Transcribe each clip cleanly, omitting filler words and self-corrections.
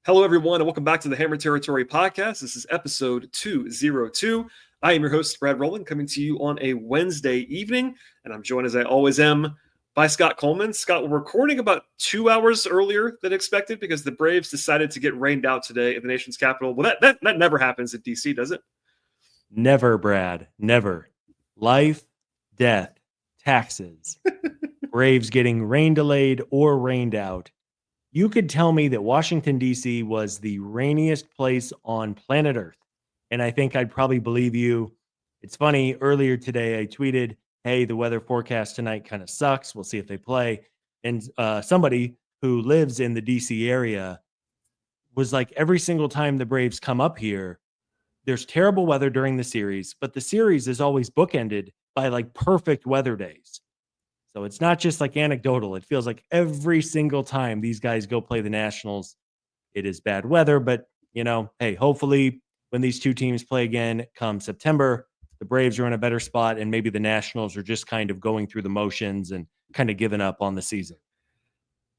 Hello, everyone, and welcome back to the Hammer Territory podcast. This is episode 202. I am your host, Brad Rowland, coming to you on a Wednesday evening, and I'm joined, as I always am, by Scott Coleman. Scott, we're recording about 2 hours earlier than expected because the Braves decided to get rained out today at the nation's capital. Well, that never happens in D.C., does it? Never, Brad. Never. Life, death, taxes. Braves getting rain delayed or rained out. You could tell me that Washington, D.C. was the rainiest place on planet Earth, and I think I'd probably believe you. It's funny, earlier today I tweeted, hey, the weather forecast tonight kind of sucks. We'll see if they play. And somebody who lives in the D.C. area was like, every single time the Braves come up here, there's terrible weather during the series, but the series is always bookended by like perfect weather days. So it's not just like anecdotal. It feels like every single time these guys go play the Nationals, it is bad weather. But, hey, hopefully when these two teams play again come September, the Braves are in a better spot and maybe the Nationals are just kind of going through the motions and kind of giving up on the season.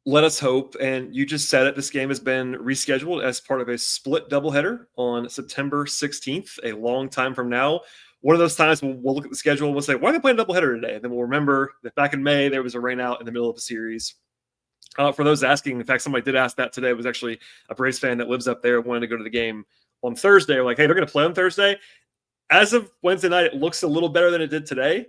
Let us hope. And you just said it. This game has been rescheduled as part of a split doubleheader on September 16th, a long time from now. One of those times we'll look at the schedule and we'll say, why are they playing a doubleheader today? And then we'll remember that back in May, there was a rain out in the middle of the series. For those asking, in fact, somebody did ask that today. It was actually a Braves fan that lives up there, wanted to go to the game on Thursday. We're like, hey, they're going to play on Thursday. As of Wednesday night, it looks a little better than it did today.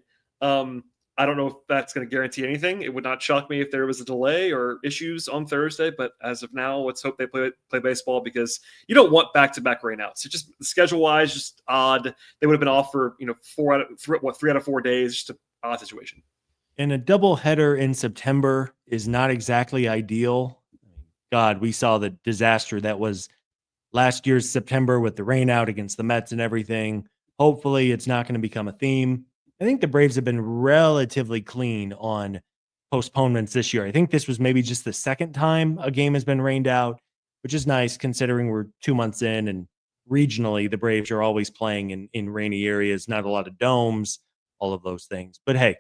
I don't know if that's going to guarantee anything. It would not shock me if there was a delay or issues on Thursday, but as of now, let's hope they play baseball because you don't want back-to-back rainouts. It's just schedule-wise, just odd. They would have been off for 3 out of 4 days. Just an odd situation. And a double header in September is not exactly ideal. God, we saw the disaster that was last year's September with the rain out against the Mets and everything. Hopefully it's not going to become a theme. I think the Braves have been relatively clean on postponements this year. I think this was maybe just the second time a game has been rained out, which is nice considering we're 2 months in and regionally the Braves are always playing in rainy areas, not a lot of domes, all of those things. But hey,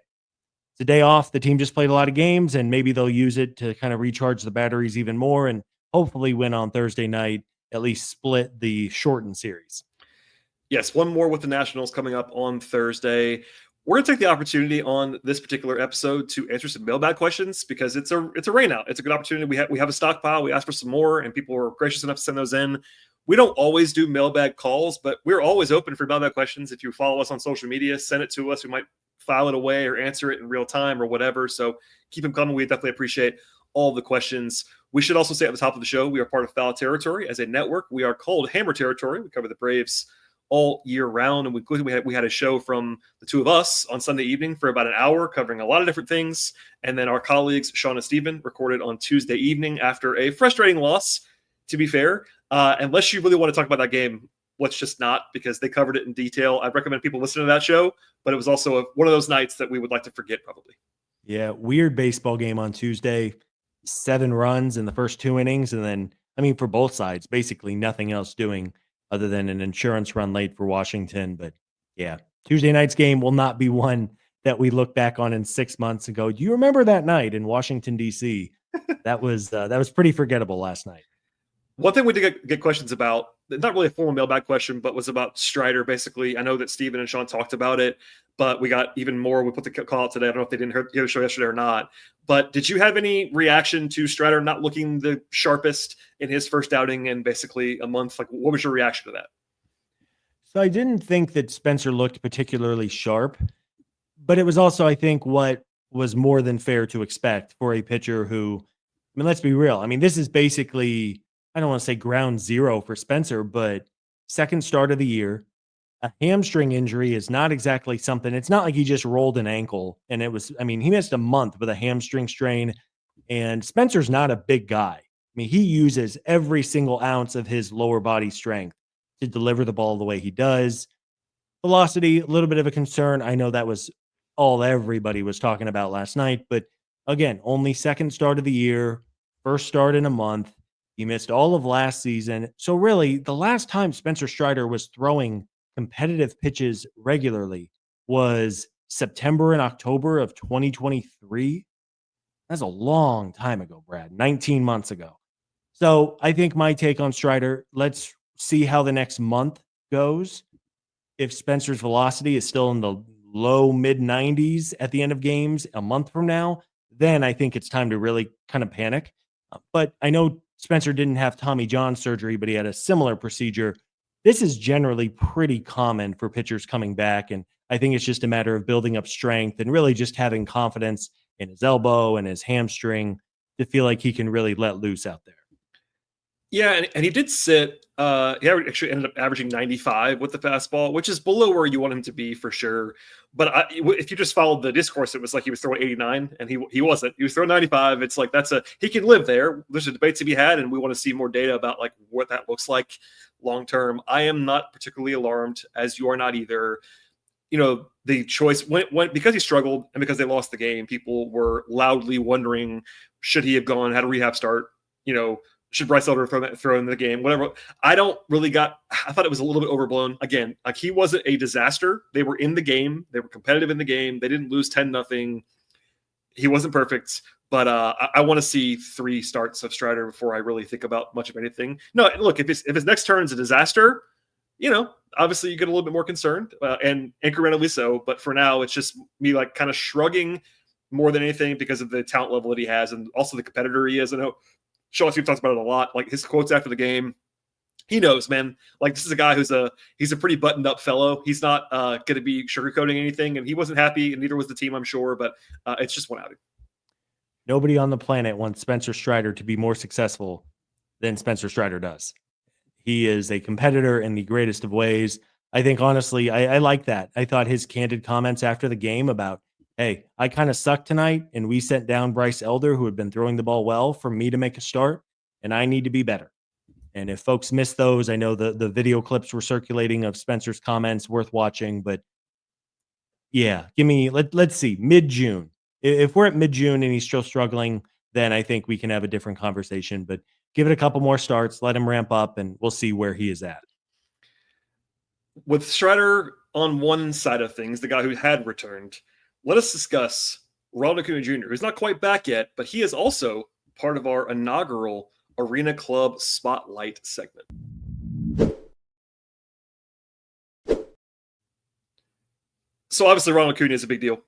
it's a day off. The team just played a lot of games and maybe they'll use it to kind of recharge the batteries even more and hopefully win on Thursday night, at least split the shortened series. Yes, one more with the Nationals coming up on Thursday. We're going to take the opportunity on this particular episode to answer some mailbag questions because it's a rain out. It's a good opportunity. We have a stockpile. We asked for some more, and people were gracious enough to send those in. We don't always do mailbag calls, but we're always open for mailbag questions. If you follow us on social media, send it to us. We might file it away or answer it in real time or whatever. So keep them coming. We definitely appreciate all the questions. We should also say at the top of the show, we are part of Foul Territory as a network. We are called Hammer Territory. We cover the Braves all year round, and we had a show from the two of us on Sunday evening for about an hour covering a lot of different things, and then our colleagues Sean and Steven recorded on Tuesday evening after a frustrating loss, to be fair. Unless you really want to talk about that game, let's just not, because they covered it in detail. I'd recommend people listen to that show, but it was also one of those nights that we would like to forget probably. Yeah, weird baseball game on Tuesday. 7 runs in the first 2 innings, and then, for both sides, basically nothing else doing other than an insurance run late for Washington. But yeah, Tuesday night's game will not be one that we look back on in 6 months and go, do you remember that night in Washington, D.C.? That was pretty forgettable last night. One thing we did get questions about, not really a formal mailbag question, but was about Strider. Basically, I know that Steven and Sean talked about it, but we got even more. We put the call out today. I don't know if they didn't hear the show yesterday or not. But did you have any reaction to Strider not looking the sharpest in his first outing in basically a month? Like, what was your reaction to that? So I didn't think that Spencer looked particularly sharp, but it was also, I think, what was more than fair to expect for a pitcher who, let's be real. This is basically, I don't want to say ground zero for Spencer, but second start of the year. A hamstring injury is not exactly something. It's not like he just rolled an ankle and it was, he missed a month with a hamstring strain, and Spencer's not a big guy. He uses every single ounce of his lower body strength to deliver the ball the way he does. Velocity, a little bit of a concern. I know that was all everybody was talking about last night, but again, only second start of the year, first start in a month. He missed all of last season. So really, the last time Spencer Strider was throwing competitive pitches regularly was September and October of 2023. That's a long time ago, Brad, 19 months ago. So I think my take on Strider, let's see how the next month goes. If Spencer's velocity is still in the low mid 90s at the end of games a month from now, then I think it's time to really kind of panic. But I know Spencer didn't have Tommy John surgery, but he had a similar procedure. This is generally pretty common for pitchers coming back. And I think it's just a matter of building up strength and really just having confidence in his elbow and his hamstring to feel like he can really let loose out there. Yeah, and he did sit. He actually ended up averaging 95 with the fastball, which is below where you want him to be for sure. But if you just followed the discourse, it was like he was throwing 89, and he wasn't. He was throwing 95. It's like he can live there. There's a debate to be had, and we want to see more data about like what that looks like long term. I am not particularly alarmed, as you are not either. The choice went because he struggled and because they lost the game. People were loudly wondering, should he have gone? Had a rehab start? Should Bryce Elder throw in the game? Whatever. I thought it was a little bit overblown. Again, like he wasn't a disaster. They were in the game. They were competitive in the game. They didn't lose 10-0. He wasn't perfect, but I want to see 3 starts of Strider before I really think about much of anything. No, look, if his next turn is a disaster, obviously you get a little bit more concerned and incrementally so. But for now, it's just me like kind of shrugging more than anything because of the talent level that he has and also the competitor he is. I know Sean Steve talks about it a lot. Like his quotes after the game, he knows, man. Like this is a guy he's a pretty buttoned up fellow. He's not going to be sugarcoating anything, and he wasn't happy, and neither was the team, I'm sure. But it's just one outing. Nobody on the planet wants Spencer Strider to be more successful than Spencer Strider does. He is a competitor in the greatest of ways. I think, honestly, I like that. I thought his candid comments after the game about, hey, I kind of sucked tonight, and we sent down Bryce Elder, who had been throwing the ball well, for me to make a start, and I need to be better. And if folks missed those, I know the video clips were circulating of Spencer's comments, worth watching. But yeah, let's see, mid-June. If we're at mid-June and he's still struggling, then I think we can have a different conversation. But give it a couple more starts, let him ramp up, and we'll see where he is at. With Strider on one side of things, the guy who had returned, let us discuss Ronald Acuña Jr., who's not quite back yet, but he is also part of our inaugural Arena Club Spotlight segment. So obviously Ronald Acuña is a big deal.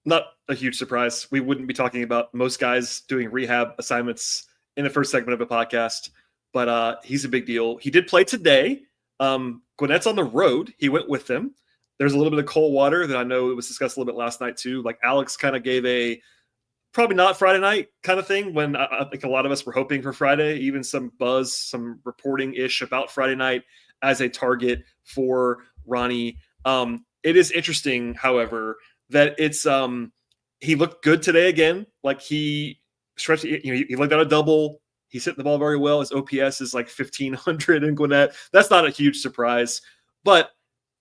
Not a huge surprise. We wouldn't be talking about most guys doing rehab assignments in the first segment of a podcast, but he's a big deal. He did play today. Gwinnett's on the road. He went with them. There's a little bit of cold water that I know it was discussed a little bit last night too. Like Alex kind of gave a probably not Friday night kind of thing when I think a lot of us were hoping for Friday, even some buzz, some reporting-ish about Friday night as a target for Ronnie. It is interesting, however, that it's he looked good today again. Like he stretched, he looked out a double. He's hitting the ball very well. His OPS is like 1,500 in Gwinnett. That's not a huge surprise. But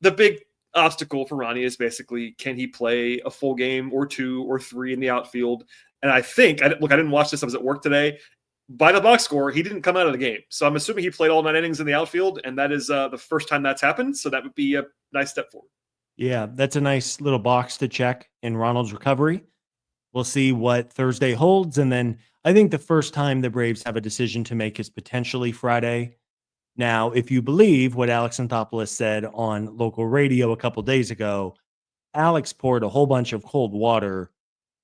the big obstacle for Ronnie is basically, can he play a full game or 2 or 3 in the outfield? And I think, I didn't watch this. I was at work today. By the box score, he didn't come out of the game. So I'm assuming he played all 9 innings in the outfield, and that is the first time that's happened. So that would be a nice step forward. Yeah, that's a nice little box to check in Ronald's recovery. We'll see what Thursday holds. And then I think the first time the Braves have a decision to make is potentially Friday. Now, if you believe what Alex Anthopoulos said on local radio a couple days ago, Alex poured a whole bunch of cold water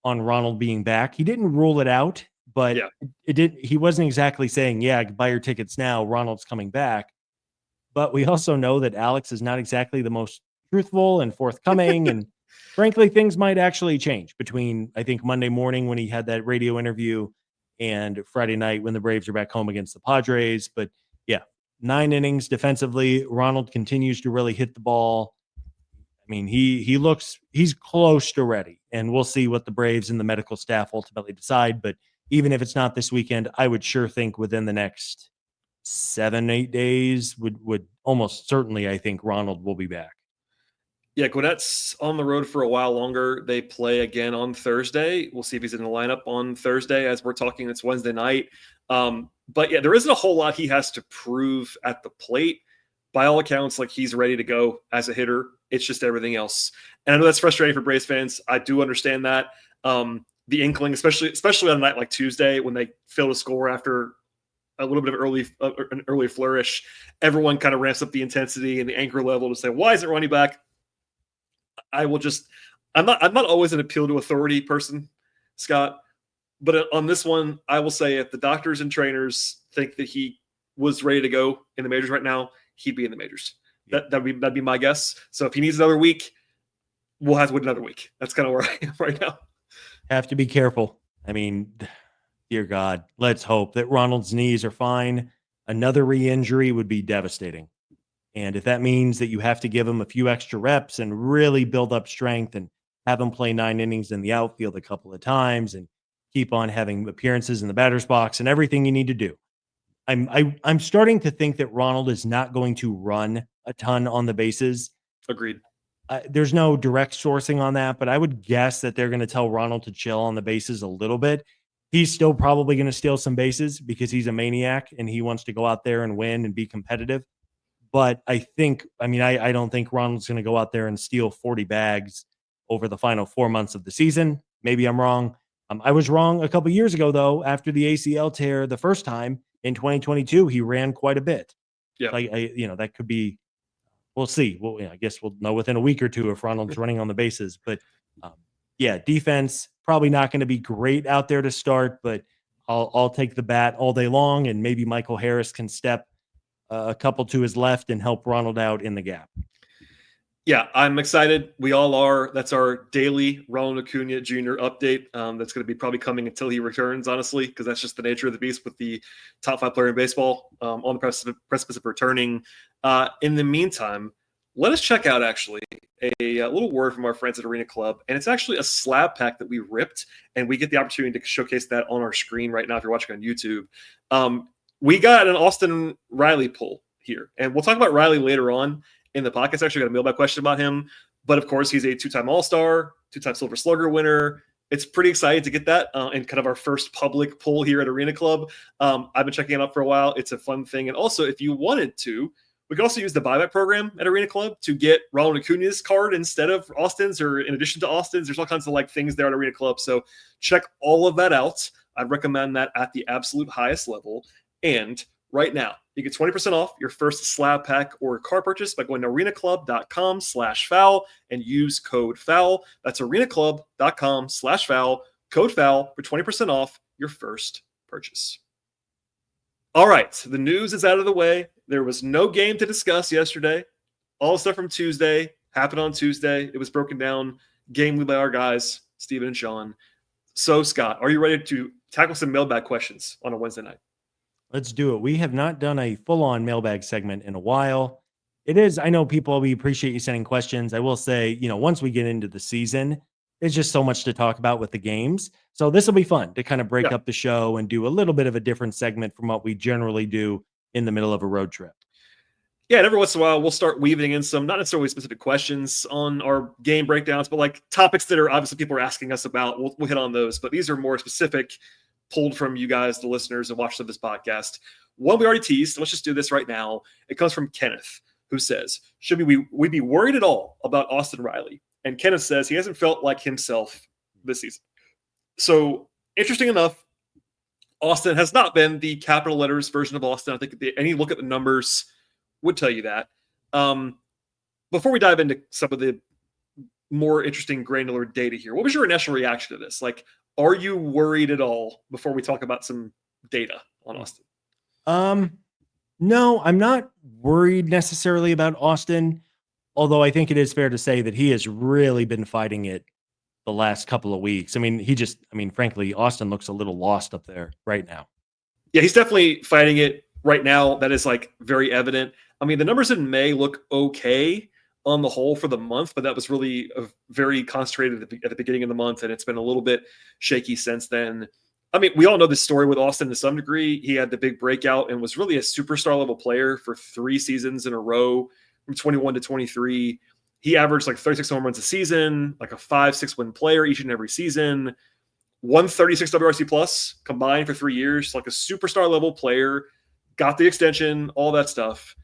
on Ronald being back. He didn't rule it out, but he wasn't exactly saying, yeah, buy your tickets now, Ronald's coming back. But we also know that Alex is not exactly the most truthful and forthcoming. And frankly, things might actually change between, I think, Monday morning when he had that radio interview and Friday night when the Braves are back home against the Padres. But yeah, 9 innings defensively. Ronald continues to really hit the ball. I mean, he's close to ready, and we'll see what the Braves and the medical staff ultimately decide. But even if it's not this weekend, I would sure think within the next 7-8 days would almost certainly, I think Ronald will be back. Yeah, Gwinnett's on the road for a while longer. They play again on Thursday. We'll see if he's in the lineup on Thursday. As we're talking, it's Wednesday night. But yeah, there isn't a whole lot he has to prove at the plate. By all accounts, like he's ready to go as a hitter. It's just everything else. And I know that's frustrating for Braves fans. I do understand that. The inkling, especially on a night like Tuesday when they fail to score after a little bit of an early flourish, everyone kind of ramps up the intensity and the anchor level to say, why isn't running back? I'm not always an appeal to authority person, Scott, but on this one, I will say if the doctors and trainers think that he was ready to go in the majors right now, he'd be in the majors. Yeah. That'd be my guess. So if he needs another week, we'll have to wait another week. That's kind of where I am right now. Have to be careful. I mean, dear God, let's hope that Ronald's knees are fine. Another re-injury would be devastating. And if that means that you have to give him a few extra reps and really build up strength and have him play 9 innings in the outfield a couple of times and keep on having appearances in the batter's box and everything you need to do. I'm starting to think that Ronald is not going to run a ton on the bases. Agreed. There's no direct sourcing on that, but I would guess that they're going to tell Ronald to chill on the bases a little bit. He's still probably going to steal some bases because he's a maniac and he wants to go out there and win and be competitive. But I don't think Ronald's going to go out there and steal 40 bags over the final 4 months of the season. Maybe I'm wrong. I was wrong a couple years ago, though. After the ACL tear the first time in 2022, he ran quite a bit. Yeah. That could be, we'll see. Well, I guess we'll know within a week or two if Ronald's running on the bases. But defense, probably not going to be great out there to start, but I'll take the bat all day long, and maybe Michael Harris can step a couple to his left and help Ronald out in the gap. Yeah, I'm excited. We all are. That's our daily Ronald Acuña Jr. update. That's going to be probably coming until he returns, honestly, because that's just the nature of the beast with the top 5 player in baseball on the precipice of returning. In the meantime, let us check out actually a little word from our friends at Arena Club, and it's actually a slab pack that we ripped, and we get the opportunity to showcase that on our screen right now if you're watching on YouTube. We got an Austin Riley pull here, and we'll talk about Riley later on in the podcast. Actually, got a mailbag question about him, but of course, he's a 2-time All-Star, 2-time Silver Slugger winner. It's pretty exciting to get that in kind of our first public pull here at Arena Club. I've been checking it out for a while. It's a fun thing, and also, if you wanted to, we could also use the buyback program at Arena Club to get Ronald Acuña's card instead of Austin's, or in addition to Austin's. There's all kinds of things there at Arena Club, so check all of that out. I'd recommend that at the absolute highest level. And right now, you get 20% off your first slab pack or car purchase by going to arenaclub.com/foul and use code FOUL. That's arenaclub.com/foul, code FOUL for 20% off your first purchase. All right, the news is out of the way. There was no game to discuss yesterday. All the stuff from Tuesday happened on Tuesday. It was broken down gamely by our guys, Steven and Sean. So, Scott, are you ready to tackle some mailbag questions on a Wednesday night? Let's do it. We have not done a full-on mailbag segment in a while. I know people, we appreciate you sending questions. I will say, once we get into the season, there's just so much to talk about with the games. So this will be fun to kind of break up the show and do a little bit of a different segment from what we generally do in the middle of a road trip. Yeah, and every once in a while, we'll start weaving in some, not necessarily specific questions on our game breakdowns, but topics that are obviously people are asking us about. We'll hit on those, but these are more specific, pulled from you guys, the listeners and watchers of this podcast. One we already teased. Let's just do this right now. It comes from Kenneth, who says, should we be worried at all about Austin Riley? And Kenneth says he hasn't felt like himself this season. So, interesting enough, Austin has not been the capital letters version of Austin. I think any look at the numbers would tell you that. Before we dive into some of the more interesting granular data here, what was your initial reaction to this? Are you worried at all before we talk about some data on Austin? No, I'm not worried necessarily about Austin, although I think it is fair to say that he has really been fighting it the last couple of weeks. Frankly, Austin looks a little lost up there right now. Yeah, he's definitely fighting it right now. That is very evident. The numbers in May look okay on the whole for the month, but that was really very concentrated at the beginning of the month, and it's been a little bit shaky since then. We all know the story with Austin to some degree. He had the big breakout and was really a superstar level player for 3 seasons in a row from 21 to 23. He averaged 36 home runs a season, a 5-6 win player each and every season, 136 WRC plus combined for 3 years, a superstar level player, got the extension, all that stuff.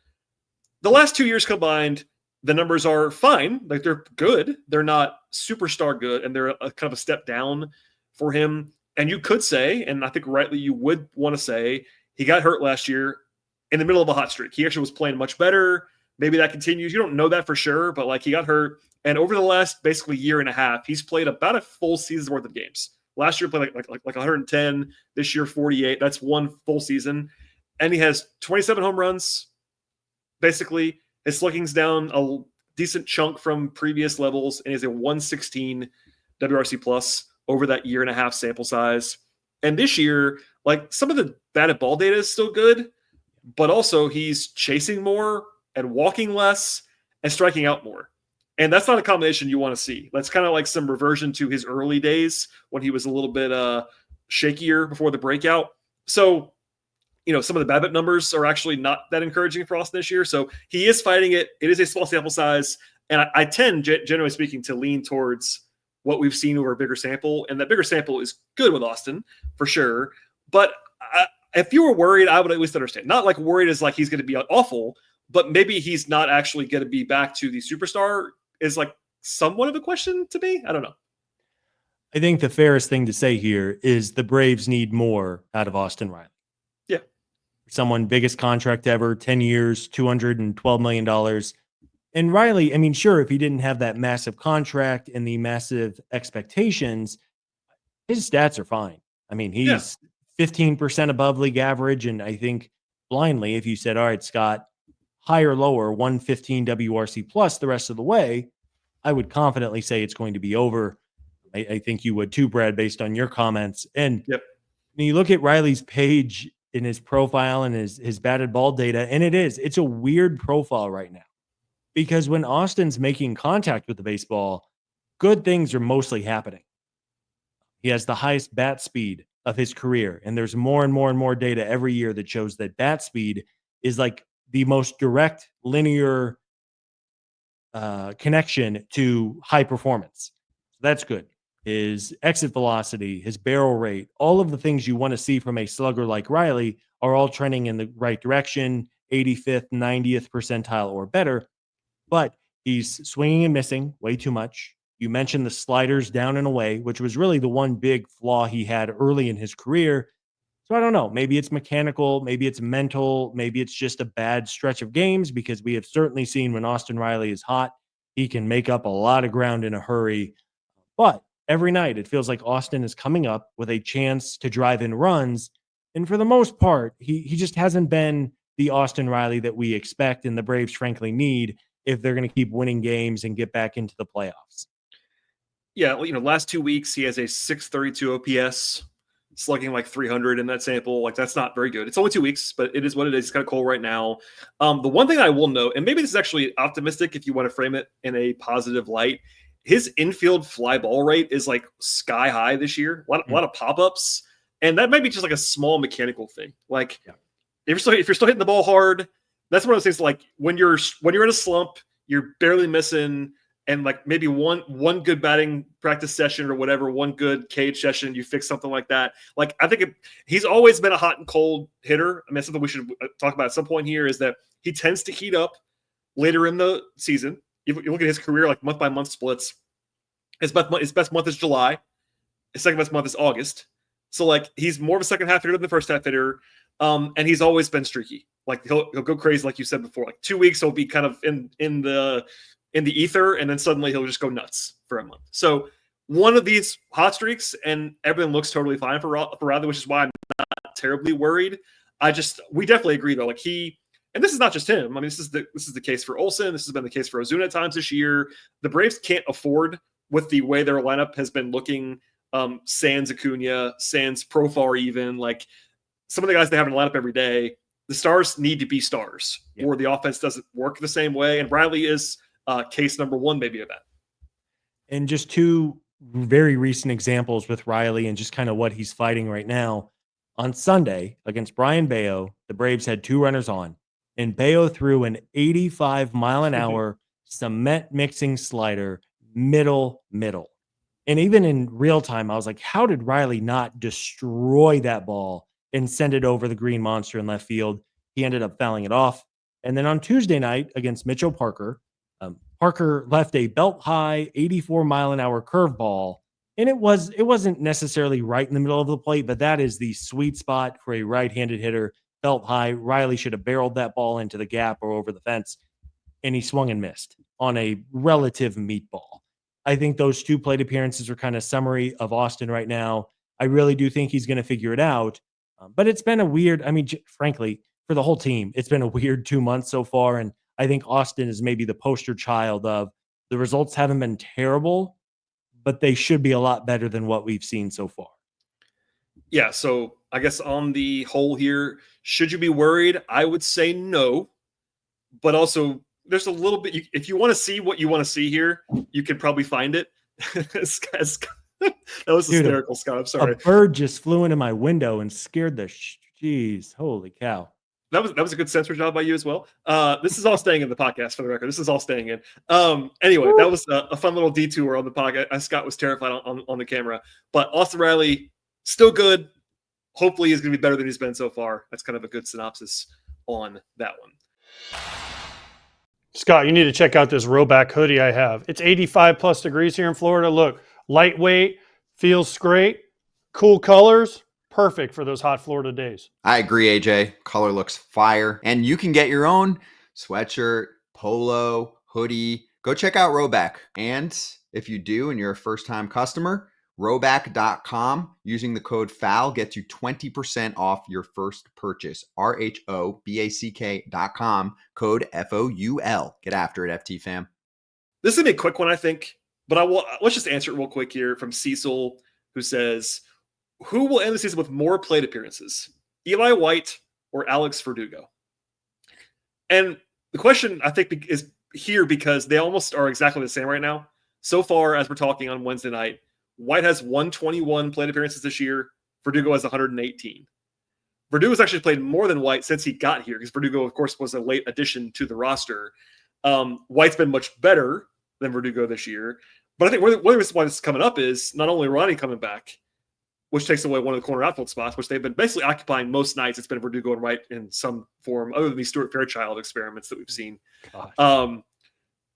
The last 2 years combined, the numbers are fine. They're good. They're not superstar good, and they're kind of a step down for him. And you could say, and I think rightly you would want to say, He got hurt last year in the middle of a hot streak. He actually was playing much better. Maybe that continues. You don't know that for sure, but like he got hurt. And over the last basically year and a half, he's played about a full season's worth of games. Last year played like 110. This year 48. That's one full season, and he has 27 home runs. Basically, his slugging's down a decent chunk from previous levels, and he's a 116 WRC plus over that year and a half sample size. And this year, like some of the batted ball data is still good, but also he's chasing more and walking less and striking out more. And that's not a combination you want to see. That's kind of like some reversion to his early days when he was a little bit shakier before the breakout. So, some of the BABIP numbers are actually not that encouraging for Austin this year. So he is fighting it. It is a small sample size. And I tend, generally speaking, to lean towards what we've seen over a bigger sample. And that bigger sample is good with Austin, for sure. But if you were worried, I would at least understand. Not like worried as like he's going to be awful, but maybe he's not actually going to be back to the superstar is like somewhat of a question to me. I don't know. I think the fairest thing to say here is the Braves need more out of Austin Riley. Yeah. Someone biggest contract ever, 10 years, $212 million. And Riley, I mean, sure, if he didn't have that massive contract and the massive expectations, his stats are fine. I mean, he's 15% above league average. And I think blindly, if you said, all right, Scott, higher, lower, 115 WRC plus the rest of the way, I would confidently say it's going to be over. I think you would too, Brad, based on your comments. And when you look at Riley's page in his profile and his batted ball data, and it's a weird profile right now. Because when Austin's making contact with the baseball, good things are mostly happening. He has the highest bat speed of his career, and there's more and more and more data every year that shows that bat speed is like the most direct linear connection to high performance. So that's good. His exit velocity, his barrel rate, all of the things you want to see from a slugger like Riley are all trending in the right direction, 85th, 90th percentile or better. But he's swinging and missing way too much. You mentioned the sliders down and away, which was really the one big flaw he had early in his career. So I don't know. Maybe it's mechanical. Maybe it's mental. Maybe it's just a bad stretch of games, because we have certainly seen when Austin Riley is hot, he can make up a lot of ground in a hurry. But every night it feels like Austin is coming up with a chance to drive in runs. And for the most part, he just hasn't been the Austin Riley that we expect and the Braves frankly need if they're going to keep winning games and get back into the playoffs. Yeah, last 2 weeks he has a 632 OPS, slugging like 300 in that sample. Like that's not very good. It's only 2 weeks, but it is what it is. It's kind of cold right now. The one thing I will note, and maybe this is actually optimistic if you want to frame it in a positive light, his infield fly ball rate is like sky high this year. A lot of pop-ups, and that might be just like a small mechanical thing. Like if you're still hitting the ball hard, that's one of those things. Like when you're in a slump, you're barely missing, and like maybe one good batting practice session or whatever, one good cage session, you fix something like that. Like I think he's always been a hot and cold hitter. I mean, something we should talk about at some point here is that he tends to heat up later in the season. You look at his career, like month by month splits. His best month is July. His second best month is August. So like he's more of a second half hitter than the first half hitter, and he's always been streaky. Like he'll go crazy, like you said before. Like 2 weeks he'll be kind of in the ether, and then suddenly he'll just go nuts for a month. So one of these hot streaks, and everything looks totally fine for Riley, which is why I'm not terribly worried. We definitely agree though. Like and this is not just him. I mean, this is the case for Olsen. This has been the case for Ozuna at times this year. The Braves can't afford, with the way their lineup has been looking, sans Acuña, sans Profar even, like some of the guys they have in the lineup every day, the stars need to be stars, or the offense doesn't work the same way. And Riley is case number one, maybe, of that. And just two very recent examples with Riley and just kind of what he's fighting right now. On Sunday against Brian Bayo, the Braves had 2 runners on, and Bayo threw an 85 mile an hour cement mixing slider middle. And even in real time, I was like, how did Riley not destroy that ball and send it over the green monster in left field? He ended up fouling it off. And then on Tuesday night against Mitchell Parker, Parker left a belt high 84 mile an hour curveball. And it wasn't necessarily right in the middle of the plate, but that is the sweet spot for a right-handed hitter. felt high. Riley should have barreled that ball into the gap or over the fence, and he swung and missed on a relative meatball. I think those 2 plate appearances are kind of summary of Austin right now. I really do think he's going to figure it out. But it's been a weird, frankly, for the whole team, it's been a weird 2 months so far. And I think Austin is maybe the poster child of the results haven't been terrible, but they should be a lot better than what we've seen so far. Yeah, so I guess on the whole here, should you be worried? I would say no, but also there's a little bit. If you want to see what you want to see here, you can probably find it. That was hysterical, Scott. I'm sorry. A bird just flew into my window and scared the jeez, holy cow. That was a good censor job by you as well. This is all staying in the podcast for the record. This is all staying in. Anyway, that was a fun little detour on the podcast. Scott was terrified on the camera, but Austin Riley still good. Hopefully he's going to be better than he's been so far. That's kind of a good synopsis on that one. Scott, you need to check out this Rhoback hoodie I have. It's 85 plus degrees here in Florida. Look, lightweight, feels great, cool colors, perfect for those hot Florida days. I agree, AJ. Color looks fire. And you can get your own sweatshirt, polo, hoodie. Go check out Rowback. And if you do and you're a first-time customer, Rhoback.com using the code FOUL gets you 20% off your first purchase. RHOBACK.com, code FOUL. Get after it, FT fam. This is going to be a quick one, I think, but let's just answer it real quick here from Cecil, who says, who will end the season with more plate appearances, Eli White or Alex Verdugo? And the question, I think, is here because they almost are exactly the same right now. So far, as we're talking on Wednesday night, White has 121 plate appearances this year. Verdugo has 118. Verdugo's actually played more than White since he got here because Verdugo, of course, was a late addition to the roster. White's been much better than Verdugo this year. But I think one of the reasons why this is coming up is not only Ronnie coming back, which takes away one of the corner outfield spots, which they've been basically occupying most nights. It's been Verdugo and White in some form, other than these Stuart Fairchild experiments that we've seen.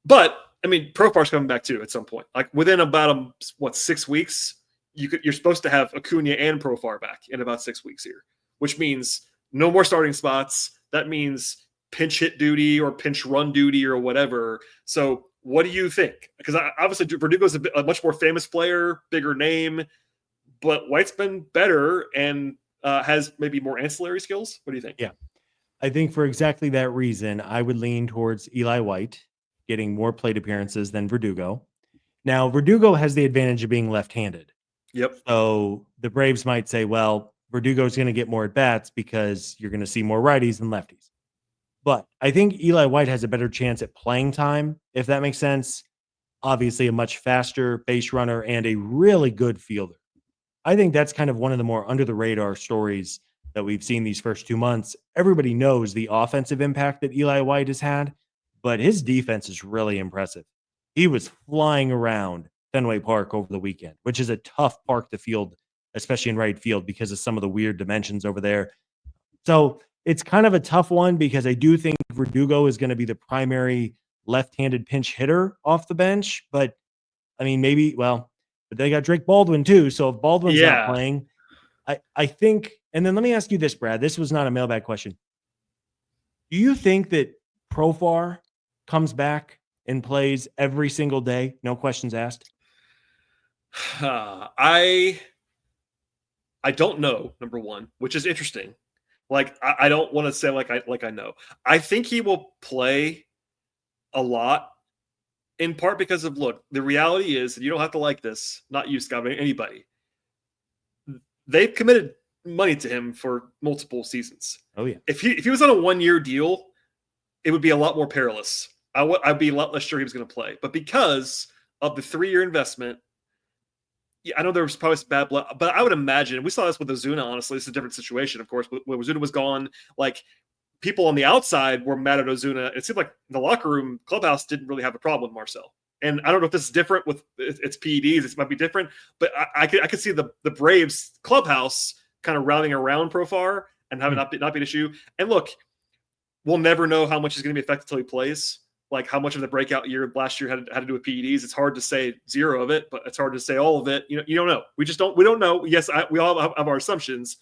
But I mean, Profar's coming back too at some point. Like within about 6 weeks, you're supposed to have Acuña and Profar back in about 6 weeks here, which means no more starting spots. That means pinch hit duty or pinch run duty or whatever. So what do you think? Because obviously Verdugo's a much more famous player, bigger name, but White's been better and has maybe more ancillary skills. What do you think? Yeah, I think for exactly that reason, I would lean towards Eli White getting more plate appearances than Verdugo. Now, Verdugo has the advantage of being left-handed. Yep. So the Braves might say, well, Verdugo's going to get more at-bats because you're going to see more righties than lefties. But I think Eli White has a better chance at playing time, if that makes sense. Obviously, a much faster base runner and a really good fielder. I think that's kind of one of the more under-the-radar stories that we've seen these first 2 months. Everybody knows the offensive impact that Eli White has had, but his defense is really impressive. He was flying around Fenway Park over the weekend, which is a tough park to field, especially in right field because of some of the weird dimensions over there. So it's kind of a tough one because I do think Verdugo is going to be the primary left-handed pinch hitter off the bench. But, I mean, but they got Drake Baldwin too. So if Baldwin's not playing, I think, and then let me ask you this, Brad. This was not a mailbag question. Do you think that Profar comes back and plays every single day, no questions asked? I don't know, number one, which is interesting. Like, I don't want to say like I know. I think he will play a lot, in part because of, look, the reality is, and you don't have to like this, not you, Scott, but anybody. They've committed money to him for multiple seasons. Oh, yeah. If he was on a 1-year deal, it would be a lot more perilous. I'd be a lot less sure he was going to play. But because of the 3-year investment, yeah, I know there was probably some bad blood, but I would imagine, we saw this with Ozuna, honestly. It's a different situation, of course. When Ozuna was gone, like, people on the outside were mad at Ozuna. It seemed like the locker room clubhouse didn't really have a problem with Marcel. And I don't know if this is different with its PEDs. It might be different, but I could see the Braves clubhouse kind of rallying around Profar and having not be an issue. And look, we'll never know how much is going to be affected until he plays. Like how much of the breakout year last year had to do with PEDs. It's hard to say zero of it, but it's hard to say all of it. You don't know. We don't know. Yes, we all have our assumptions,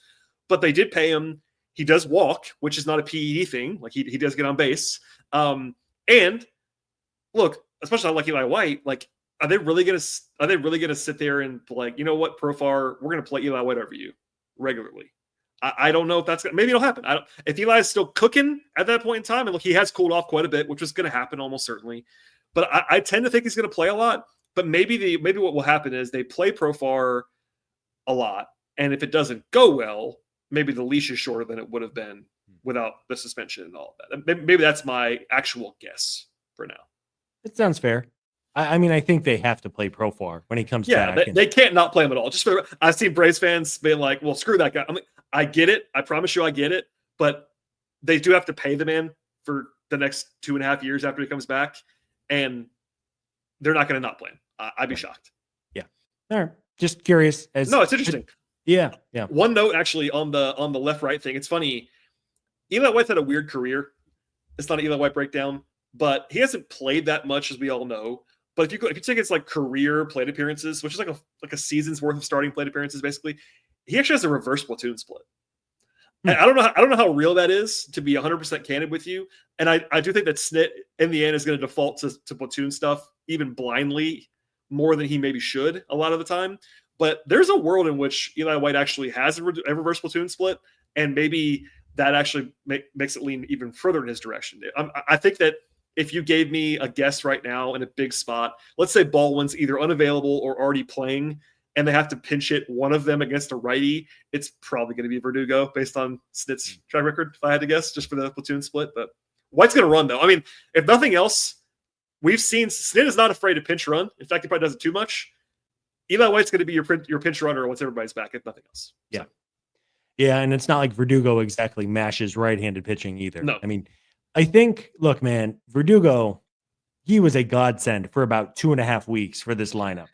but they did pay him. He does walk, which is not a PED thing. Like he does get on base. And look, especially like Eli White, like are they really gonna sit there and like, you know what, Profar, we're gonna play Eli White over you regularly? I don't know if that's maybe it'll happen. If Eli is still cooking at that point in time, and look, he has cooled off quite a bit, which was going to happen almost certainly. But I tend to think he's going to play a lot. But maybe what will happen is they play Profar a lot, and if it doesn't go well, maybe the leash is shorter than it would have been without the suspension and all of that. Maybe that's my actual guess for now. It sounds fair. I mean, I think they have to play Profar when he comes back. Yeah, they can't not play him at all. I've seen Braves fans being like, well, screw that guy. I mean, I get it. I promise you I get it. But they do have to pay the man for the next 2.5 years after he comes back. And they're not going to not play him. I'd be shocked. Yeah. All right. Just curious. No, it's interesting. Yeah. One note actually on the left-right thing. It's funny. Eli White's had a weird career. It's not an Eli White breakdown, but he hasn't played that much, as we all know. But if you take his like career plate appearances, which is like a season's worth of starting plate appearances, basically, he actually has a reverse platoon split. And I don't know how real that is, to be 100% candid with you. And I do think that Snit in the end is going to default to platoon stuff even blindly more than he maybe should a lot of the time. But there's a world in which Eli White actually has a reverse platoon split, and maybe that actually makes it lean even further in his direction. I think that if you gave me a guess right now in a big spot, let's say Baldwin's either unavailable or already playing, and they have to pinch hit one of them against a righty, it's probably going to be Verdugo based on Snit's track record, if I had to guess, just for the platoon split. But White's going to run, though. I mean, if nothing else, we've seen Snit is not afraid to pinch run. In fact, he probably does it too much. Eli White's going to be your pinch runner once everybody's back, if nothing else. Yeah. So. Yeah, and it's not like Verdugo exactly mashes right-handed pitching either. No. I mean, I think, look, man, Verdugo, he was a godsend for about 2.5 weeks for this lineup.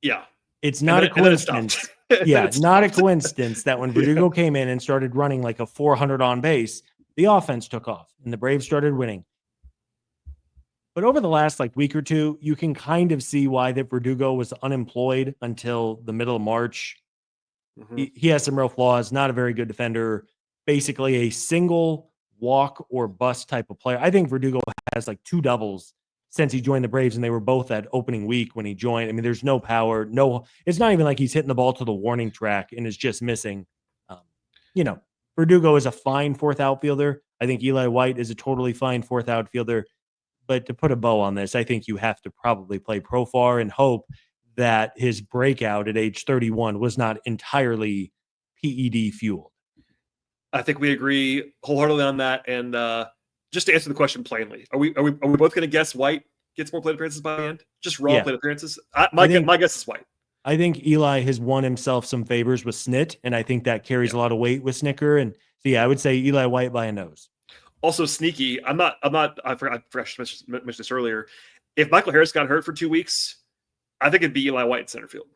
Yeah. It's not a coincidence. Yeah, not a coincidence that when Verdugo came in and started running like a 400 on base, the offense took off and the Braves started winning. But over the last like week or two, you can kind of see why that Verdugo was unemployed until the middle of March. Mm-hmm. He has some real flaws, not a very good defender, basically a single walk or bust type of player. I think Verdugo has like 2 doubles since he joined the Braves, and they were both at opening week when he joined. I mean, there's no power, it's not even like he's hitting the ball to the warning track and is just missing. Verdugo is a fine 4th outfielder. I think Eli White is a totally fine 4th outfielder. But to put a bow on this, I think you have to probably play Profar and hope that his breakout at age 31 was not entirely PED fueled. I think we agree wholeheartedly on that. And just to answer the question plainly, are we both going to guess White gets more plate appearances by the end? Just raw plate appearances? My guess is White. I think Eli has won himself some favors with Snit, and I think that carries a lot of weight with Snicker. And so, yeah, I would say Eli White by a nose. Also sneaky. I forgot to mention this earlier. If Michael Harris got hurt for 2 weeks, I think it'd be Eli White in center field.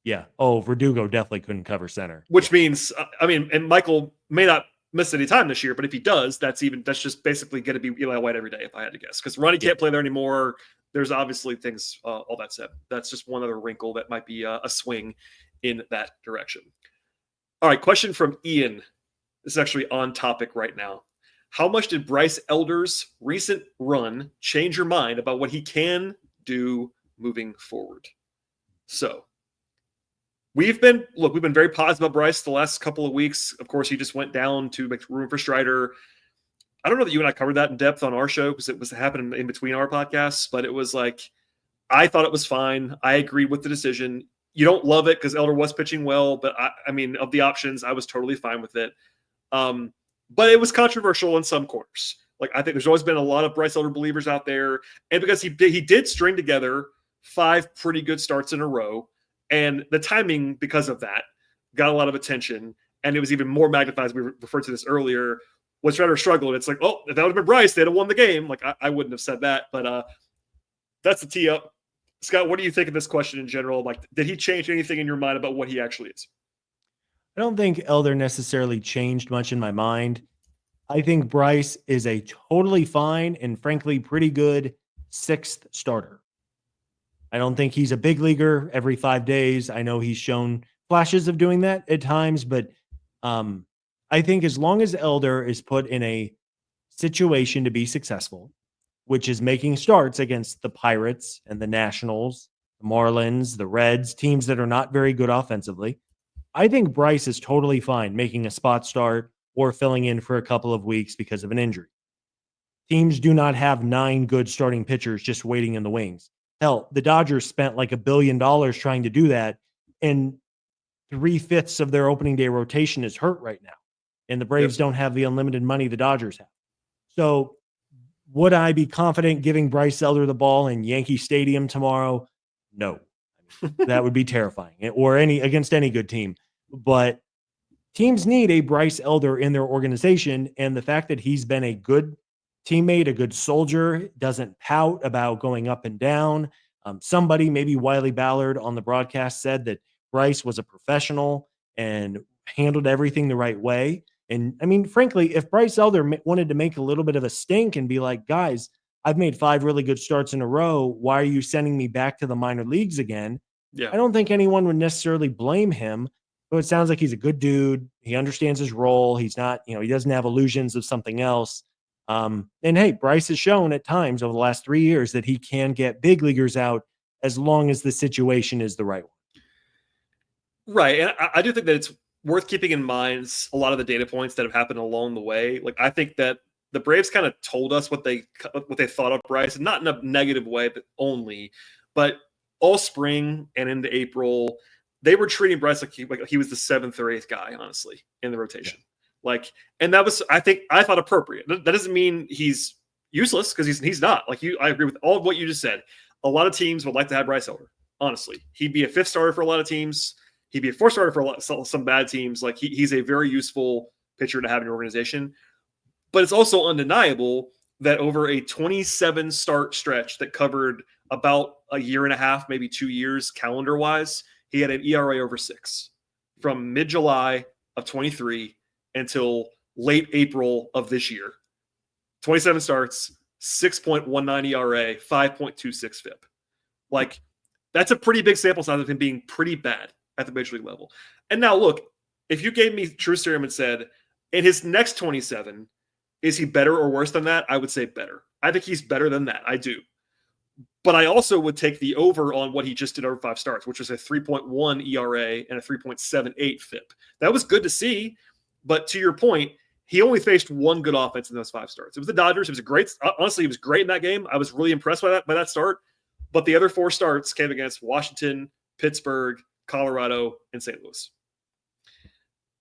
Yeah. Oh, Verdugo definitely couldn't cover center. Which means, and Michael may not miss any time this year, but if he does, that's just basically going to be Eli White every day, if I had to guess. Because Ronnie can't play there anymore. There's obviously things, all that said. That's just one other wrinkle that might be a swing in that direction. All right, question from Ian. This is actually on topic right now. How much did Bryce Elder's recent run change your mind about what he can do moving forward? So we've been very positive about Bryce the last couple of weeks. Of course, he just went down to make room for Strider. I don't know that you and I covered that in depth on our show because it was happening in between our podcasts, but it was like, I thought it was fine. I agreed with the decision. You don't love it because Elder was pitching well, but I mean, of the options, I was totally fine with it. But it was controversial in some corners. Like, I think there's always been a lot of Bryce Elder believers out there. And because he did string together 5 pretty good starts in a row, and the timing, because of that, got a lot of attention. And it was even more magnified, as we referred to this earlier, when Strider struggled. It's like, oh, if that would have been Bryce, they'd have won the game. Like, I wouldn't have said that. But that's the tee up. Scott, what do you think of this question in general? Like, did he change anything in your mind about what he actually is? I don't think Elder necessarily changed much in my mind. I think Bryce is a totally fine and frankly pretty good 6th starter. I don't think he's a big leaguer every 5 days. I know he's shown flashes of doing that at times, but I think as long as Elder is put in a situation to be successful, which is making starts against the Pirates and the Nationals, the Marlins, the Reds, teams that are not very good offensively, I think Bryce is totally fine making a spot start or filling in for a couple of weeks because of an injury. Teams do not have 9 good starting pitchers just waiting in the wings. Hell, the Dodgers spent like $1 billion trying to do that, and 3/5 of their opening day rotation is hurt right now. And the Braves don't have the unlimited money the Dodgers have. So would I be confident giving Bryce Elder the ball in Yankee Stadium tomorrow? No. That would be terrifying, or against any good team. But teams need a Bryce Elder in their organization, and the fact that he's been a good teammate, a good soldier, doesn't pout about going up and down. Somebody, maybe Wiley Ballard on the broadcast, said that Bryce was a professional and handled everything the right way. And I mean, frankly, if Bryce Elder wanted to make a little bit of a stink and be like, guys, I've made 5 really good starts in a row, why are you sending me back to the minor leagues again? Yeah. I don't think anyone would necessarily blame him, but it sounds like he's a good dude. He understands his role. He's not, he doesn't have illusions of something else. And hey, Bryce has shown at times over the last 3 years that he can get big leaguers out as long as the situation is the right one. Right. And I do think that it's worth keeping in mind a lot of the data points that have happened along the way. Like, I think that the Braves kind of told us what they thought of Bryce, and not in a negative way, but all spring and into April, they were treating Bryce like he was the 7th or 8th guy, honestly, in the rotation. Yeah. And that was, I thought appropriate. That doesn't mean he's useless, because he's not. I agree with all of what you just said. A lot of teams would like to have Bryce Elder. Honestly, he'd be a 5th starter for a lot of teams. He'd be a 4th starter for some bad teams. He's a very useful pitcher to have in your organization. But it's also undeniable that over a 27 start stretch that covered about a year and a half, maybe 2 years calendar wise, he had an ERA over 6 from mid-July of 23 until late April of this year. 27 starts, 6.19 ERA, 5.26 FIP. That's a pretty big sample size of him being pretty bad at the major league level. And now look, if you gave me true serum and said, in his next 27, is he better or worse than that? I would say better. I think he's better than that. I do. But I also would take the over on what he just did over 5 starts, which was a 3.1 ERA and a 3.78 FIP. That was good to see. But to your point, he only faced one good offense in those 5 starts. It was the Dodgers. It was honestly, he was great in that game. I was really impressed by that start. But the other 4 starts came against Washington, Pittsburgh, Colorado, and St. Louis.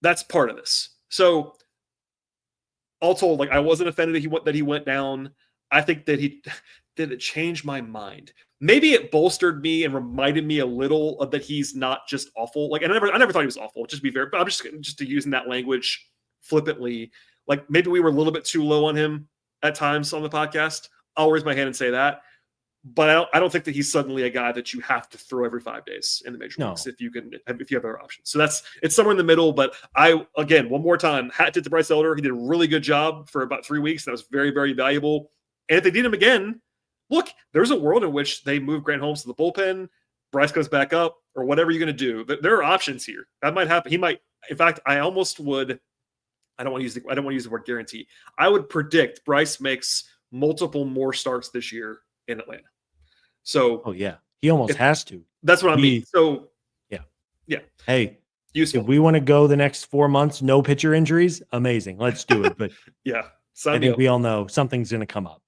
That's part of this. So all told, I wasn't offended that he went down. I think that it changed my mind. Maybe it bolstered me and reminded me a little of that he's not just awful. I never thought he was awful, just to be fair, but I'm just using that language flippantly. Maybe we were a little bit too low on him at times on the podcast. I'll raise my hand and say that. But I don't think that he's suddenly a guy that you have to throw every 5 days in the major leagues if you have other options. So it's somewhere in the middle. But one more time, hat tip to Bryce Elder. He did a really good job for about 3 weeks. That was very, very valuable. And if they need him again, look, there's a world in which they move Grant Holmes to the bullpen, Bryce goes back up, or whatever you're going to do. There are options here. That might happen. He might. In fact, I almost would. I don't want to use the word guarantee. I would predict Bryce makes multiple more starts this year in Atlanta. So, he almost has to. That's what I mean. So, yeah. Hey, useful. If we want to go the next 4 months, no pitcher injuries, amazing. Let's do it. But yeah, I think we all know something's going to come up.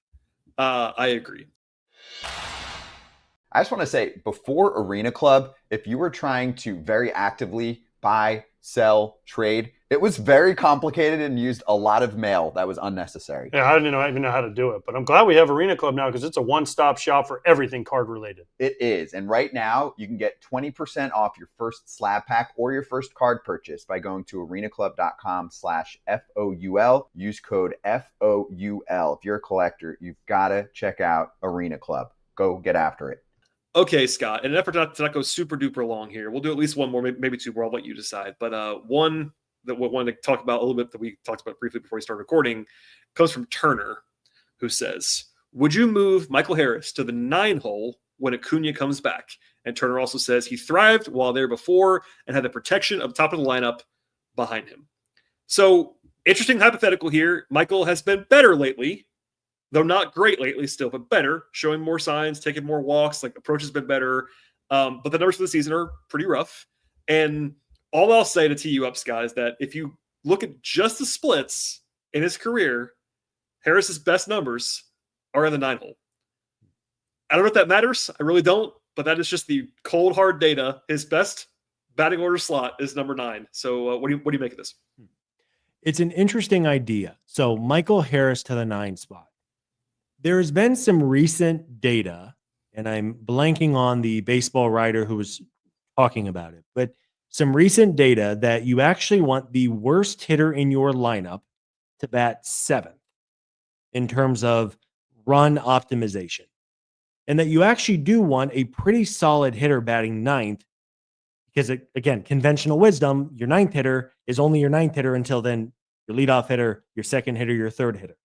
I agree. I just want to say, before Arena Club, if you were trying to very actively buy, sell, trade, it was very complicated and used a lot of mail that was unnecessary. Yeah, I didn't even know how to do it, but I'm glad we have Arena Club now because it's a one-stop shop for everything card related. It is, and right now you can get 20% off your first slab pack or your first card purchase by going to arenaclub.com/FOUL. Use code FOUL. If you're a collector, you've got to check out Arena Club. Go get after it. Okay, Scott, in an effort to not go super duper long here, we'll do at least one more, maybe 2 more. I'll let you decide. But one that we wanted to talk about a little bit that we talked about briefly before we started recording comes from Turner, who says, would you move Michael Harris to the 9 hole when Acuña comes back? And Turner also says he thrived while there before and had the protection of the top of the lineup behind him. So interesting hypothetical here. Michael has been better lately, though not great lately still, but better, showing more signs, taking more walks, like approach has been better. But the numbers for the season are pretty rough. And all I'll say to tee you up, Scott, is that if you look at just the splits in his career, Harris's best numbers are in the 9 hole. I don't know if that matters. I really don't, but that is just the cold, hard data. His best batting order slot is number 9. So what do you make of this? It's an interesting idea. So Michael Harris to the 9 spot. There has been some recent data, and I'm blanking on the baseball writer who was talking about it, but some recent data that you actually want the worst hitter in your lineup to bat 7th in terms of run optimization. And that you actually do want a pretty solid hitter batting 9th because, again, conventional wisdom, your 9th hitter is only your 9th hitter until then your leadoff hitter, your 2nd hitter, your 3rd hitter.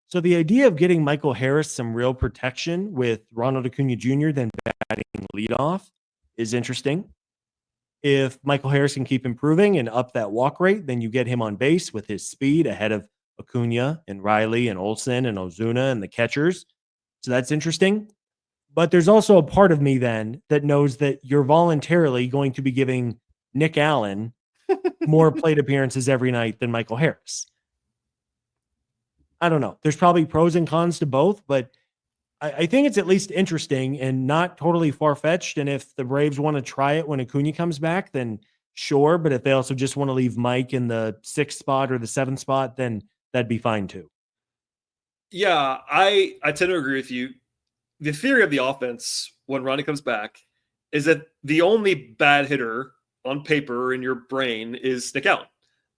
So the idea of getting Michael Harris some real protection with Ronald Acuña Jr. then batting leadoff is interesting. If Michael Harris can keep improving and up that walk rate, then you get him on base with his speed ahead of Acuña and Riley and Olsen and Ozuna and the catchers. So that's interesting. But there's also a part of me then that knows that you're voluntarily going to be giving Nick Allen more plate appearances every night than Michael Harris. I don't know. There's probably pros and cons to both, but I think it's at least interesting and not totally far-fetched. And if the Braves want to try it when Acuña comes back, then sure. But if they also just want to leave Mike in the 6th spot or the 7th spot, then that'd be fine too. Yeah, I tend to agree with you. The theory of the offense when Ronnie comes back is that the only bad hitter on paper in your brain is Nick Allen.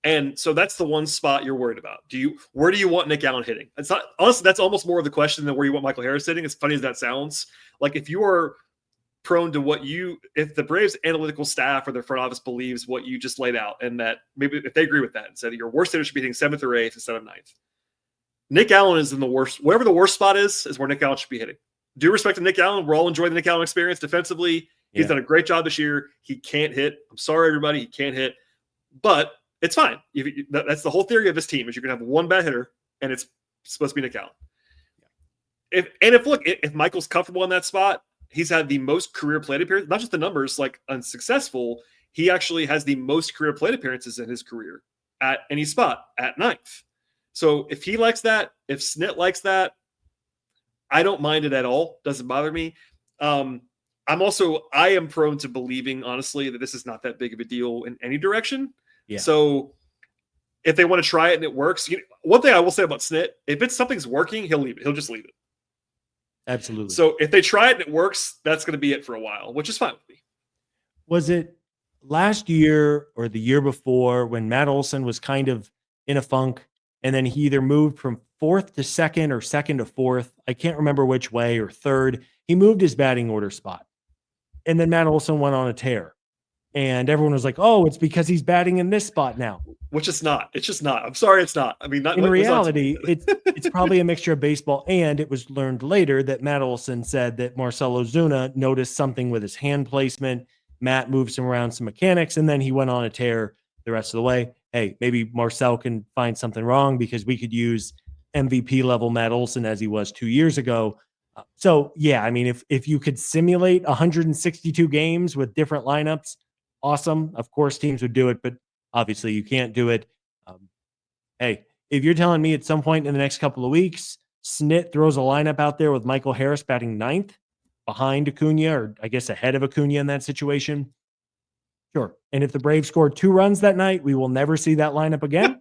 And so that's the one spot you're worried about. Where do you want Nick Allen hitting? It's not, honestly, that's almost more of the question than where you want Michael Harris hitting. As funny as that sounds, like if you are prone to if the Braves analytical staff or their front office believes what you just laid out, and that maybe if they agree with that and said your worst hitter should be hitting 7th or 8th instead of 9th, Nick Allen is in the worst, whatever the worst spot is where Nick Allen should be hitting. Due respect to Nick Allen, we're all enjoying the Nick Allen experience defensively. He's done a great job this year. He can't hit. I'm sorry, everybody. He can't hit. But it's fine. That's the whole theory of this team is you're going to have one bad hitter, and it's supposed to be Nick Allen. If Michael's comfortable in that spot, he's had the most career plate appearances, not just the numbers, like unsuccessful. He actually has the most career plate appearances in his career at any spot at 9th. So if he likes that, if Snit likes that, I don't mind it at all. Doesn't bother me. I am prone to believing, honestly, that this is not that big of a deal in any direction. Yeah. So if they want to try it and it works, one thing I will say about Snit, if something's working, he'll leave it. He'll just leave it. Absolutely. So if they try it and it works, that's going to be it for a while, which is fine with me. Was it last year or the year before when Matt Olson was kind of in a funk and then he either moved from 4th to 2nd or 2nd to 4th? I can't remember which way, or 3rd. He moved his batting order spot. And then Matt Olson went on a tear. And everyone was like, oh, it's because he's batting in this spot now. Which it's not. It's just not. I'm sorry, it's not. I mean, in reality, it's probably a mixture of baseball. And it was learned later that Matt Olson said that Marcell Ozuna noticed something with his hand placement. Matt moved some around some mechanics, and then he went on a tear the rest of the way. Hey, maybe Marcell can find something wrong because we could use MVP level Matt Olson as he was 2 years ago. So, yeah, I mean, if you could simulate 162 games with different lineups, awesome. Of course, teams would do it, but obviously you can't do it. Hey, if you're telling me at some point in the next couple of weeks, Snit throws a lineup out there with Michael Harris batting 9th behind Acuña, or I guess ahead of Acuña in that situation, sure. And if the Braves score 2 runs that night, we will never see that lineup again.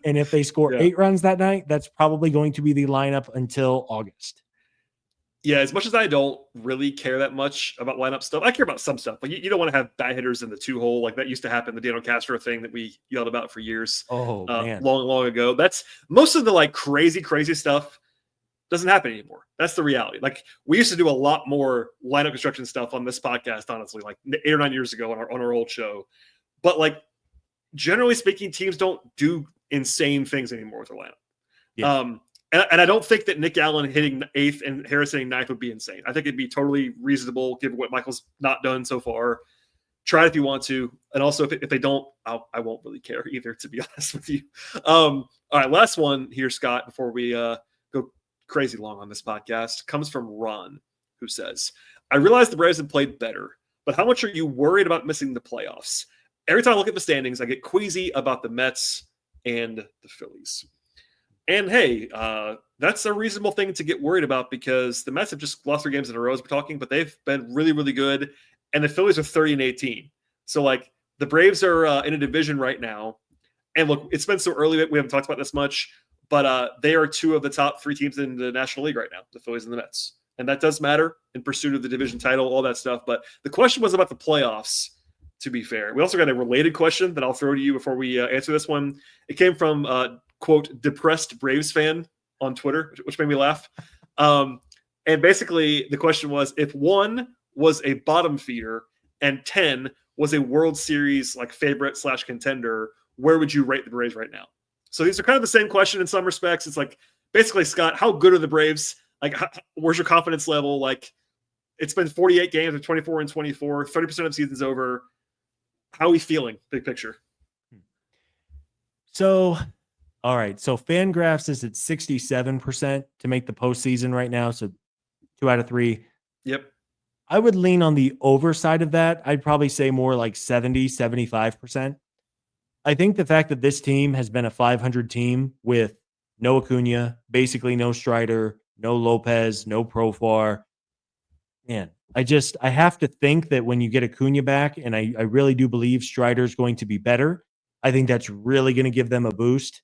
And if they score 8 runs that night, that's probably going to be the lineup until August. Yeah, as much as I don't really care that much about lineup stuff, I care about some stuff. Like you don't want to have bad hitters in the 2 hole, like that used to happen, the Daniel Castro thing that we yelled about for years. Oh man, long ago. That's most of the like crazy stuff doesn't happen anymore. That's the reality. Like we used to do a lot more lineup construction stuff on this podcast, honestly, like 8 or 9 years ago on our old show. But like generally speaking, teams don't do insane things anymore with their lineup. Yeah. And I don't think that Nick Allen hitting 8th and Harris hitting 9th would be insane. I think it'd be totally reasonable given what Michael's not done so far. Try it if you want to. And also, if they don't, I won't really care either, to be honest with you. All right, last one here, Scott, before we go crazy long on this podcast, comes from Ron, who says, I realize the Braves have played better, but how much are you worried about missing the playoffs? Every time I look at the standings, I get queasy about the Mets and the Phillies. And hey, that's a reasonable thing to get worried about because the Mets have just lost 3 games in a row as we're talking, but they've been really, really good. And the Phillies are 30-18. So, like, the Braves are in a division right now. And look, it's been so early that we haven't talked about this much, but they are 2 of the top 3 teams in the National League right now, the Phillies and the Mets. And that does matter in pursuit of the division title, all that stuff. But the question was about the playoffs, to be fair. We also got a related question that I'll throw to you before we answer this one. It came from, quote, depressed Braves fan on Twitter, which made me laugh. And basically, the question was, if 1 was a bottom feeder and 10 was a World Series like favorite / contender, where would you rate the Braves right now? So these are kind of the same question in some respects. It's like, basically, Scott, how good are the Braves? Like, where's your confidence level? Like, it's been 48 games of 24-24, 30% of the season's over. How are we feeling, big picture? So, all right. So Fangraphs is at 67% to make the postseason right now. So 2 out of 3. Yep. I would lean on the over side of that. I'd probably say more like 70, 75%. I think the fact that this team has been a 500 team with no Acuña, basically no Strider, no Lopez, no Profar. Man, I have to think that when you get Acuña back, and I really do believe Strider's going to be better, I think that's really going to give them a boost.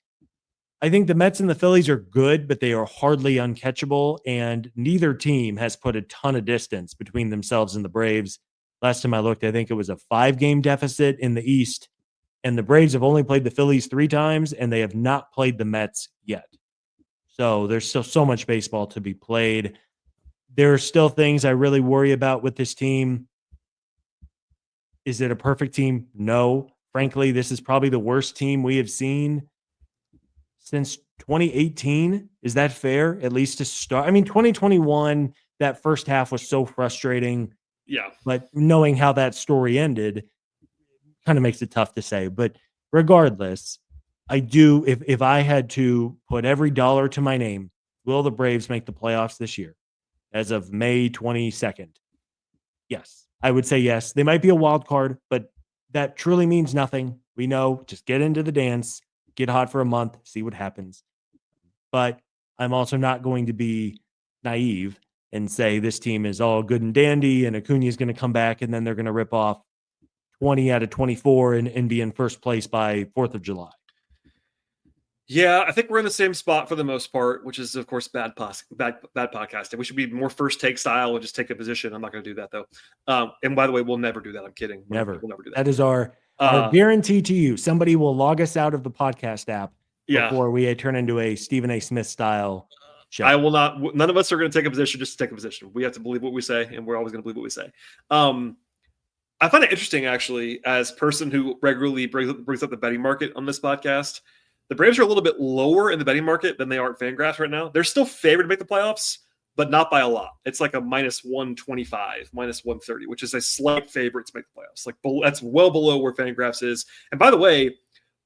I think the Mets and the Phillies are good, but they are hardly uncatchable, and neither team has put a ton of distance between themselves and the Braves. Last time I looked, I think it was a 5-game deficit in the East, and the Braves have only played the Phillies 3 times, and they have not played the Mets yet. So there's still so much baseball to be played. There are still things I really worry about with this team. Is it a perfect team? No. Frankly, this is probably the worst team we have seen since 2018. Is that fair? At least to start. I mean, 2021, that first half was so frustrating. Yeah. But knowing how that story ended kind of makes it tough to say. But regardless, I do, if I had to put every dollar to my name, will the Braves make the playoffs this year as of May 22nd? Yes, I would say yes. They might be a wild card, but that truly means nothing. We know, just get into the dance, get hot for a month, see what happens. But I'm also not going to be naive and say this team is all good and dandy and Acuña is going to come back and then they're going to rip off 20 out of 24 and be in first place by 4th of July. Yeah, I think we're in the same spot for the most part, which is, of course, bad podcasting. We should be more first take style and just take a position. I'm not going to do that, though. And by the way, we'll never do that. I'm kidding. Never. We'll never do that. That is our guarantee to you. Somebody will log us out of the podcast app before we turn into a Stephen A. Smith style show. I will not. None of us are going to take a position just to take a position. We have to believe what we say, and we're always going to believe what we say. I find it interesting, actually, as a person who regularly brings up the betting market on this podcast. The Braves are a little bit lower in the betting market than they are at Fangraphs right now. They're still favored to make the playoffs, but not by a lot. It's like a minus 125, minus 130, which is a slight favorite to make the playoffs. Like that's well below where Fangraphs is. And by the way,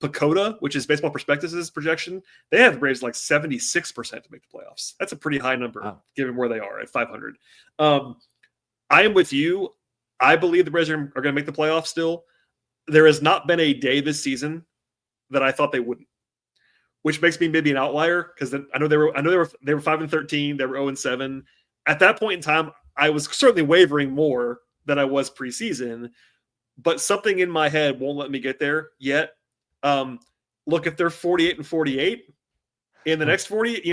Pacoda, which is Baseball Prospectus' projection, they have the Braves like 76% to make the playoffs. That's a pretty high number given where they are at 500. I am with you. I believe the Braves are going to make the playoffs still. There has not been a day this season that I thought they wouldn't, which makes me maybe an outlier because I know they were 5-13, they were 0-7. At that point in time, I was certainly wavering more than I was preseason, but something in my head won't let me get there yet. Look, if they're 48-48 in the next 48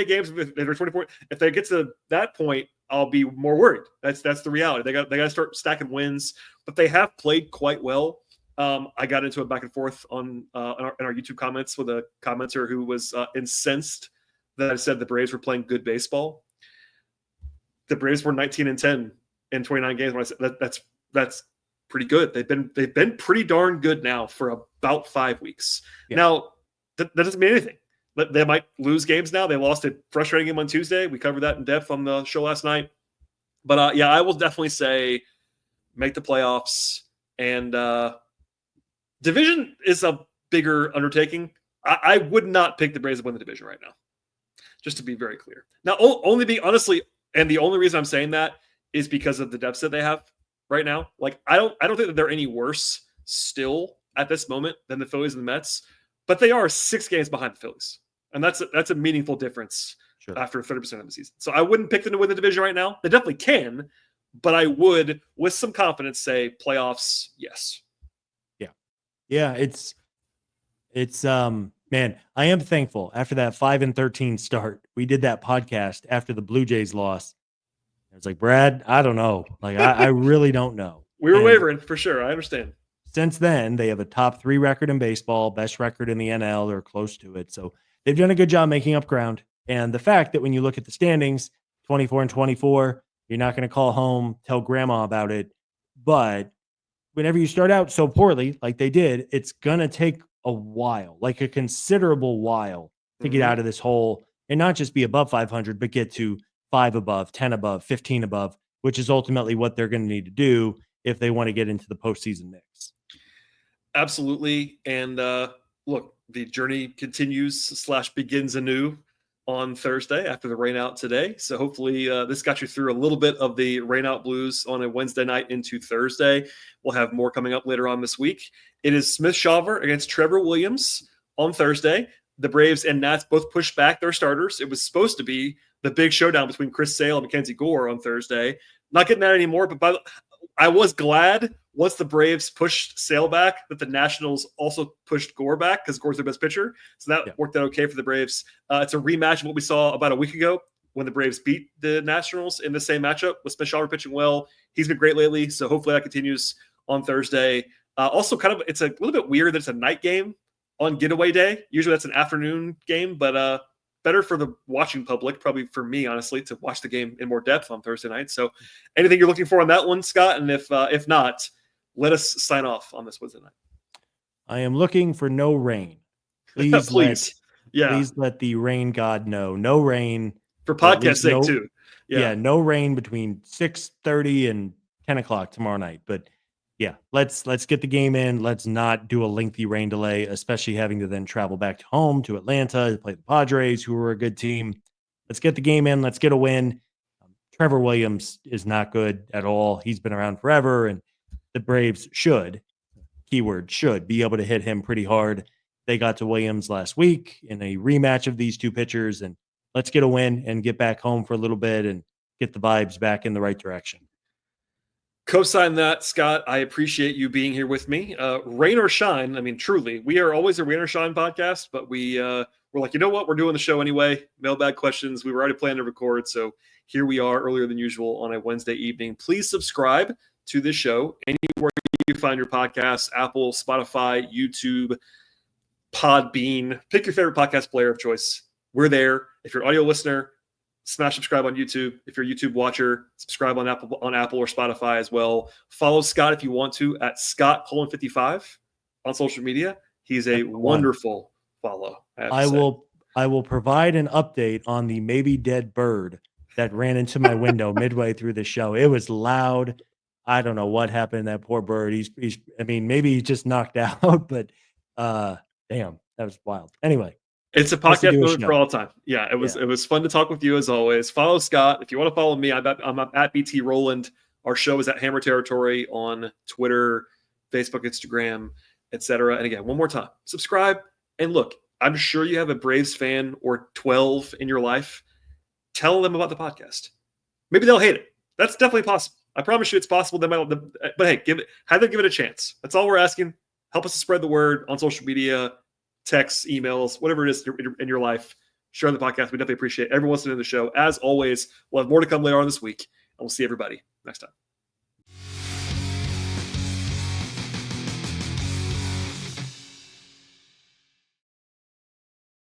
games, if they're 24, if they get to that point, I'll be more worried. That's the reality. They got to start stacking wins, but they have played quite well. I got into a back and forth in our YouTube comments with a commenter who was incensed that I said the Braves were playing good baseball. The Braves were 19-10 in 29 games. When I said that's pretty good. They've been pretty darn good now for about 5 weeks. Yeah. Now that doesn't mean anything. They might lose games now. They lost a frustrating game on Tuesday. We covered that in depth on the show last night. But I will definitely say make the playoffs. And division is a bigger undertaking. I would not pick the Braves to win the division right now, just to be very clear. Now, and the only reason I'm saying that is because of the deficit they have right now. Like, I don't think that they're any worse still at this moment than the Phillies and the Mets, but they are 6 games behind the Phillies, and that's a meaningful difference after 30% of the season. So I wouldn't pick them to win the division right now. They definitely can, but I would, with some confidence, say playoffs, yes. Yeah, it's man, I am thankful after that 5-13 start. We did that podcast after the Blue Jays lost. I was like, Brad, I don't know. Like, I really don't know. We were wavering for sure. I understand. Since then, they have a top 3 record in baseball, best record in the NL, or close to it. So they've done a good job making up ground. And the fact that when you look at the standings, 24-24, you're not going to call home, tell grandma about it. But whenever you start out so poorly, like they did, it's going to take a while, like a considerable while to get out of this hole and not just be above 500, but get to 5 above, 10 above, 15 above, which is ultimately what they're going to need to do if they want to get into the postseason mix. Absolutely. And look, the journey continues / begins anew on Thursday after the rainout today. So hopefully this got you through a little bit of the rainout blues on a Wednesday night into Thursday. We'll have more coming up later on this week. It is Smith Shawver against Trevor Williams on Thursday. The Braves and Nats both pushed back their starters. It was supposed to be the big showdown between Chris Sale and Mackenzie Gore on Thursday. Not getting that anymore, but I was glad once the Braves pushed Sale back that the Nationals also pushed Gore back because Gore's their best pitcher. So that worked out okay for the Braves. It's a rematch of what we saw about a week ago when the Braves beat the Nationals in the same matchup with Smith Shawver pitching well. He's been great lately, so hopefully that continues on Thursday. Also, it's a little bit weird that it's a night game on getaway day. Usually that's an afternoon game, but better for the watching public, probably for me, honestly, to watch the game in more depth on Thursday night. So anything you're looking for on that one, Scott? And if not, let us sign off on this Wednesday night. I am looking for no rain. Please, please let the rain god know. No rain. For podcast sake, too. Yeah, no rain between 6:30 and 10 o'clock tomorrow night. But yeah, let's get the game in. Let's not do a lengthy rain delay, especially having to then travel back to home to Atlanta to play the Padres, who are a good team. Let's get the game in. Let's get a win. Trevor Williams is not good at all. He's been around forever, and the Braves should be able to hit him pretty hard. They got to Williams last week in a rematch of these two pitchers, and let's get a win and get back home for a little bit and get the vibes back in the right direction. Co-sign that, Scott. I appreciate you being here with me. Rain or shine, I mean, truly, we are always a rain or shine podcast, but we're like, you know what? We're doing the show anyway. Mailbag questions. We were already planning to record, so here we are earlier than usual on a Wednesday evening. Please subscribe to this show anywhere you find your podcasts: Apple, Spotify, YouTube, Podbean. Pick your favorite podcast player of choice. We're there. If you're an audio listener, smash subscribe on YouTube. If you're a YouTube watcher, subscribe on Apple or Spotify as well. Follow Scott if you want to at ScottColeman55 on social media. He's a wonderful follow. I will provide an update on the maybe dead bird that ran into my window midway through the show. It was loud. I don't know what happened to that poor bird. Maybe he's just knocked out, but damn, that was wild. Anyway. It's a podcast moment for all time. Yeah, it was fun to talk with you as always. Follow Scott. If you want to follow me, I'm at BT Rowland. Our show is at Hammer Territory on Twitter, Facebook, Instagram, etc. And again, one more time, subscribe. And look, I'm sure you have a Braves fan or 12 in your life. Tell them about the podcast. Maybe they'll hate it. That's definitely possible. I promise you it's possible. But hey, have them give it a chance. That's all we're asking. Help us to spread the word on social media, texts, emails, whatever it is in your life. Share the podcast. We definitely appreciate everyone listening to the show. As always, we'll have more to come later on this week, and we'll see everybody next time.